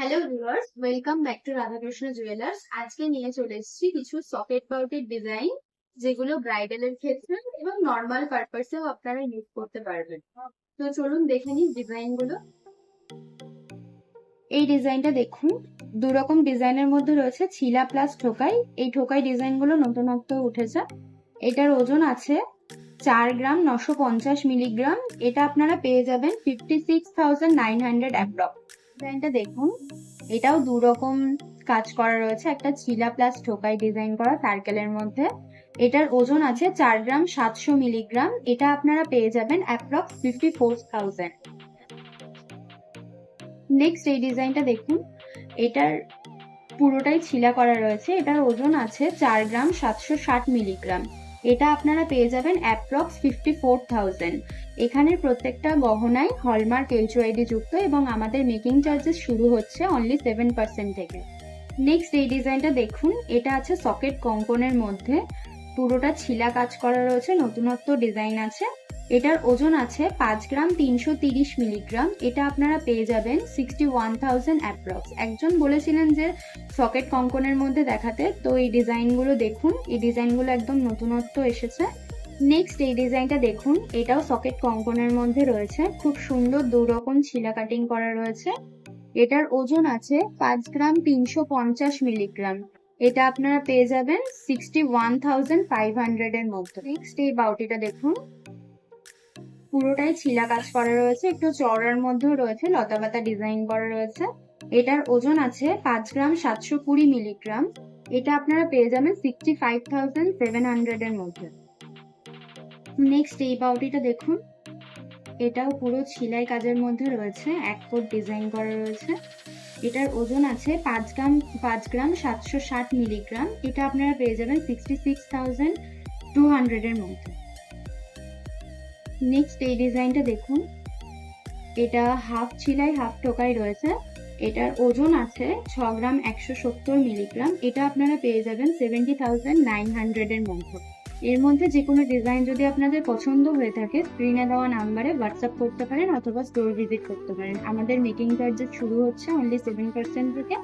Hello viewers, welcome back to Radhakrishna jewellers. আজকে নিয়ে চলে এসেছি কিছু সকেট পাউটির ডিজাইন, যেগুলো ব্রাইডালের ক্ষেত্রে এবং নর্মাল পারপাসেও আপনারা ইউজ করতে পারবেন। তো চলুন দেখে নিই ডিজাইন গুলো। এই ডিজাইনটা দেখুন, দু রকম ডিজাইনের মধ্যে রয়েছে ছিলা প্লাস ঠোকাই। এই ঠোকাই ডিজাইন গুলো নতুনত্ব উঠেছে। এটার ওজন আছে 4 গ্রাম 950 মিলিগ্রাম। এটা আপনারা পেয়ে যাবেন 56,900 অ্যাপ্রক্স। ডিজাইনটা দেখুন, এটাও দু রকম কাজ করা রয়েছে, একটা ছিলা প্লাস ঠোকাই ডিজাইন করা সার্কেলের মধ্যে। এটার ওজন আছে 4 গ্রাম 700 মিলিগ্রাম। এটা আপনারা পেয়ে যাবেন অ্যাপ্রক্স 54,000। নেক্সট এই ডিজাইনটা দেখুন, এটার পুরোটাই ছিলা করা রয়েছে। এটার ওজন আছে 4 গ্রাম 760 মিলিগ্রাম। এটা আপনারা পেয়ে যাবেন অ্যাপ্রক্স 54,000। এখানের প্রত্যেকটা গহনায় হলমার্ক এইচওআইডি যুক্ত এবং আমাদের মেকিং চার্জেস শুরু হচ্ছে অনলি 7% থেকে। নেক্সট এই ডিজাইনটা দেখুন, এটা আছে সকেট কঙ্কনের মধ্যে, পুরোটা ছিলা কাজ করা রয়েছে, নতুনত্ব ডিজাইন আছে। এটার ওজন আছে 5 গ্রাম 330 মিলিগ্রাম। এটা আপনারা পেয়ে যাবেন 61,000 অ্যাপ্রক্স। একজন বলেছিলেন যে সকেট কঙ্কনের মধ্যে দেখাতে, তো এই ডিজাইনগুলো দেখুন, এই ডিজাইনগুলো একদম নতুনত্ব এসেছে। নেক্সট এই ডিজাইনটা দেখুন, এটাও সকেট কঙ্কনের মধ্যে রয়েছে, খুব সুন্দর দু রকম ছিলা কাটিং করা রয়েছে। এটার ওজন আছে 5 গ্রাম 350 মিলিগ্রাম। এটা আপনারা পেয়ে যাবেন 61,500 এর মধ্যে। নেক্সট এই বাউটিটা দেখুন, পুরোটাই ছিলা কাজ করা রয়েছে, একটু চওড়ার মধ্যেও রয়েছে, লতা পাতা ডিজাইন করা রয়েছে। এটার ওজন আছে 5 গ্রাম 720 মিলিগ্রাম। এটা আপনারা পেয়ে যাবেন 65,700 এর মধ্যে। নেক্সট এই বাউটিটা দেখুন, এটাও পুরো ছিলাই কাজের মধ্যে রয়েছে, এক ফুট ডিজাইন করা রয়েছে। এটার ওজন আছে 5 গ্রাম 760 মিলিগ্রাম। এটা আপনারা পেয়ে যাবেন 66,200 এর মধ্যে। নেক্সট এই ডিজাইনটা দেখুন, এটা হাফ ছিলাই হাফ টোকাই রয়েছে। এটার ওজন আছে 6 গ্রাম 170 মিলিগ্রাম। এটা আপনারা পেয়ে যাবেন 70,900 এর মধ্যে। এর মধ্যে যে কোনো ডিজাইন যদি আপনাদের পছন্দ হয়ে থাকে, স্ক্রিনে দেওয়া নাম্বারে হোয়াটসঅ্যাপ করতে পারেন অথবা স্টোর ভিজিট করতে পারেন। আমাদের মেকিং চার্জেস শুরু হচ্ছে অনলি 7% থেকে।